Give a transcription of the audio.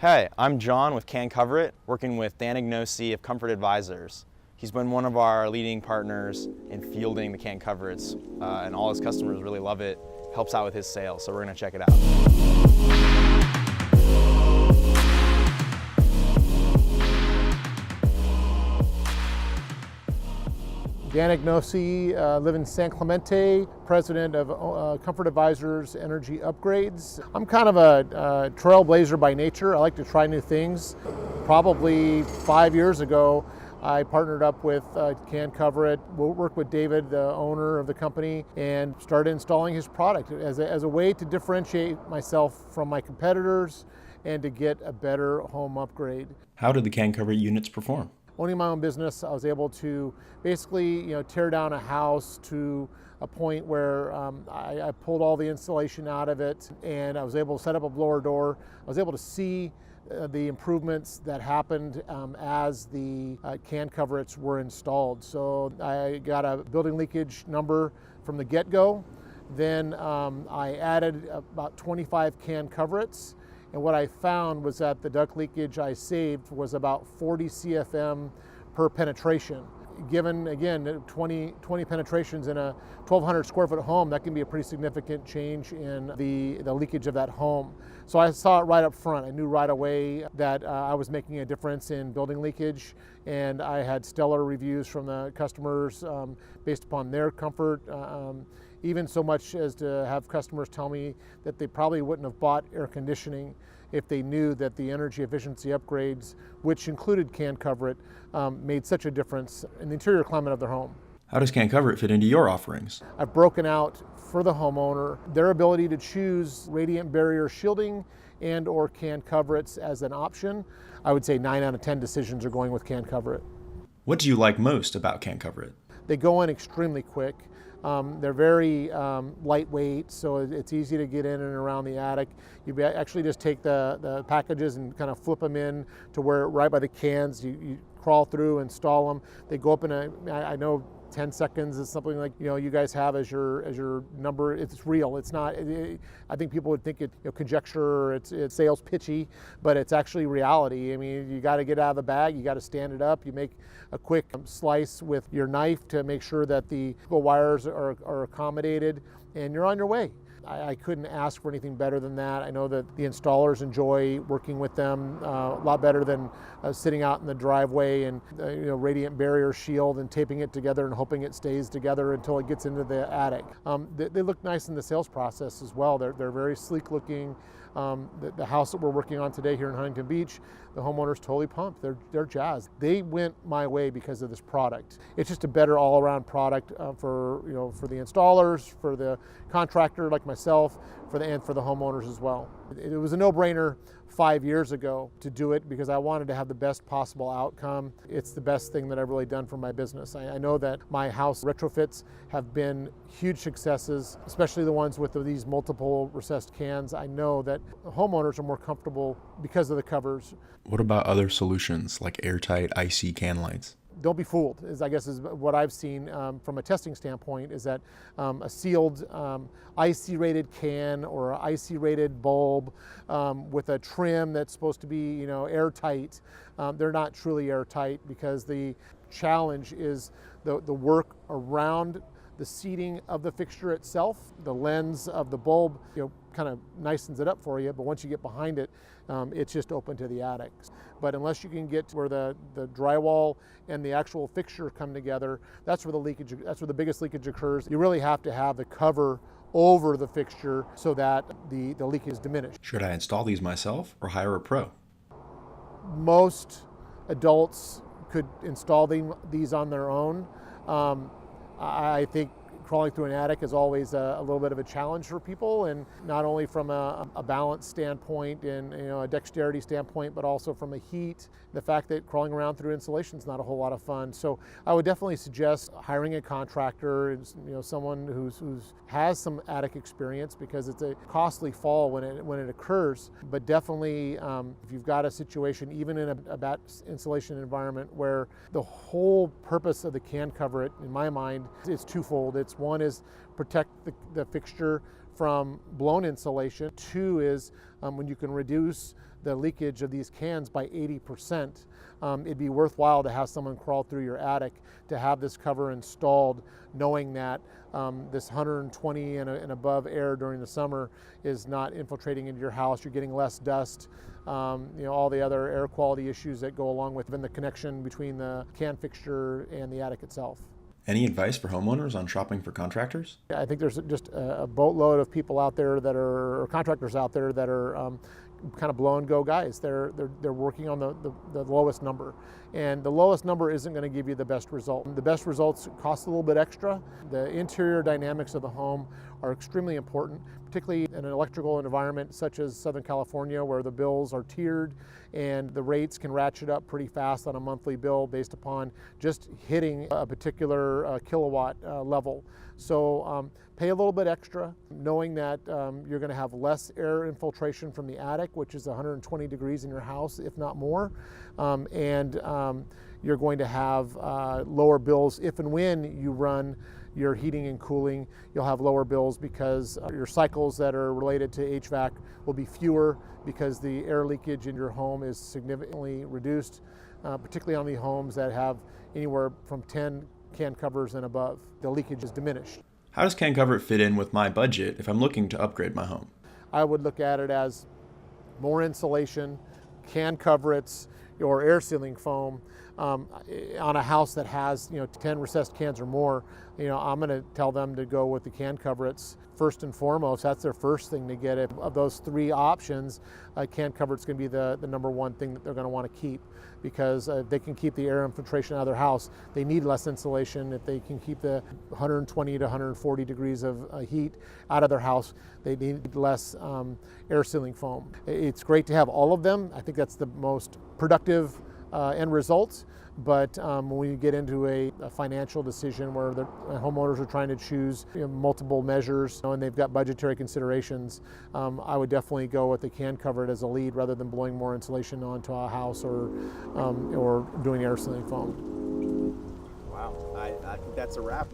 Hey, I'm John with CanCoverIt, working with Dan Ignosci of Comfort Advisors. He's been one of our leading partners in fielding the CanCoverIts, and all his customers really love it. Helps out with his sales, so we're going to check it out. Dan Ignosci, live in San Clemente, president of Comfort Advisors Energy Upgrades. I'm kind of a trailblazer by nature. I like to try new things. Probably 5 years ago, I partnered up with CanCoverIt, worked with David, the owner of the company, and started installing his product as a way to differentiate myself from my competitors and to get a better home upgrade. How did the CanCoverIt units perform? Owning my own business, I was able to basically, tear down a house to a point where I pulled all the insulation out of it, and I was able to set up a blower door. I was able to see the improvements that happened as the CanCoverIts were installed. So I got a building leakage number from the get-go. Then I added about 25 CanCoverIts. And what I found was that the duct leakage I saved was about 40 CFM per penetration. Given, again, 20 penetrations in a 1,200 square foot home, that can be a pretty significant change in the leakage of that home. So I saw it right up front. I knew right away that I was making a difference in building leakage, and I had stellar reviews from the customers based upon their comfort. Even so much as to have customers tell me that they probably wouldn't have bought air conditioning if they knew that the energy efficiency upgrades, which included CanCoverIt, made such a difference in the interior climate of their home. How does CanCoverIt fit into your offerings? I've broken out for the homeowner their ability to choose radiant barrier shielding and or CanCoverIts as an option. I would say 9 out of 10 decisions are going with CanCoverIt. What do you like most about CanCoverIt? They go in extremely quick. They're very lightweight, so it's easy to get in and around the attic. You actually just take the packages and kind of flip them in to where right by the cans. You crawl through, install them. They go up in I know 10 seconds is something like you guys have as your number. It's real. It's not. I think people would think it conjecture or it's sales pitchy, but it's actually reality. I mean, you got to get out of the bag. You got to stand it up. You make a quick slice with your knife to make sure that the wires are accommodated, and you're on your way. I couldn't ask for anything better than that. I know that the installers enjoy working with them a lot better than sitting out in the driveway and radiant barrier shield and taping it together and hoping it stays together until it gets into the attic. They look nice in the sales process as well. They're very sleek looking. The house that we're working on today here in Huntington Beach, the homeowner's totally pumped. They're jazzed. They went my way because of this product. It's just a better all-around product for the installers, for the contractor like myself, and for the homeowners as well. It was a no-brainer 5 years ago to do it because I wanted to have the best possible outcome. It's the best thing that I've really done for my business. I know that my house retrofits have been huge successes, especially the ones with these multiple recessed cans. I know that homeowners are more comfortable because of the covers. What about other solutions like airtight IC can lights? Don't be fooled, I guess is what I've seen from a testing standpoint, is that a sealed IC-rated can or an IC-rated bulb with a trim that's supposed to be airtight, they're not truly airtight because the challenge is the work around the seating of the fixture itself. The lens of the bulb kind of nicens it up for you, but once you get behind it, it's just open to the attic. But unless you can get to where the drywall and the actual fixture come together, that's where the biggest leakage occurs. You really have to have the cover over the fixture so that the leak is diminished. Should I install these myself or hire a pro? Most adults could install these on their own. I think crawling through an attic is always a little bit of a challenge for people, and not only from a balance standpoint and a dexterity standpoint, but also from a heat. The fact that crawling around through insulation is not a whole lot of fun. So I would definitely suggest hiring a contractor, someone who has some attic experience, because it's a costly fall when it occurs. But definitely, if you've got a situation, even in a bad insulation environment, where the whole purpose of the CanCoverIt, in my mind, is twofold. One is protect the fixture from blown insulation. Two is when you can reduce the leakage of these cans by 80%. It'd be worthwhile to have someone crawl through your attic to have this cover installed, knowing that this 120 and above air during the summer is not infiltrating into your house. You're getting less dust, all the other air quality issues that go along with the connection between the can fixture and the attic itself. Any advice for homeowners on shopping for contractors? I think there's just a boatload of people out there that are, or contractors out there that are kind of blow and go guys. They're working on the lowest number, and the lowest number isn't going to give you the best result. The best results cost a little bit extra. The interior dynamics of the home are extremely important, particularly in an electrical environment such as Southern California, where the bills are tiered and the rates can ratchet up pretty fast on a monthly bill based upon just hitting a particular kilowatt level. So pay a little bit extra, knowing that you're going to have less air infiltration from the attic, which is 120 degrees in your house, if not more, and you're going to have lower bills if and when you run your heating and cooling. You'll have lower bills because your cycles that are related to HVAC will be fewer because the air leakage in your home is significantly reduced, particularly on the homes that have anywhere from 10 can covers and above. The leakage is diminished. How does CanCoverIt fit in with my budget if I'm looking to upgrade my home? I would look at it as more insulation, CanCoverIts, or air sealing foam on a house that has 10 recessed cans or more. I'm going to tell them to go with the CanCoverIts first and foremost. That's their first thing to get. Of those three options, CanCoverIt's going to be the number one thing that they're going to want to keep, because if they can keep the air infiltration out of their house, they need less insulation. If they can keep the 120 to 140 degrees of heat out of their house, they need less air sealing foam. It's great to have all of them. I think that's the most productive end results. But when we get into a financial decision where the homeowners are trying to choose multiple measures and they've got budgetary considerations, I would definitely go with the CanCoverIt as a lead rather than blowing more insulation onto a house or doing air sealing foam. Wow, I think that's a wrap.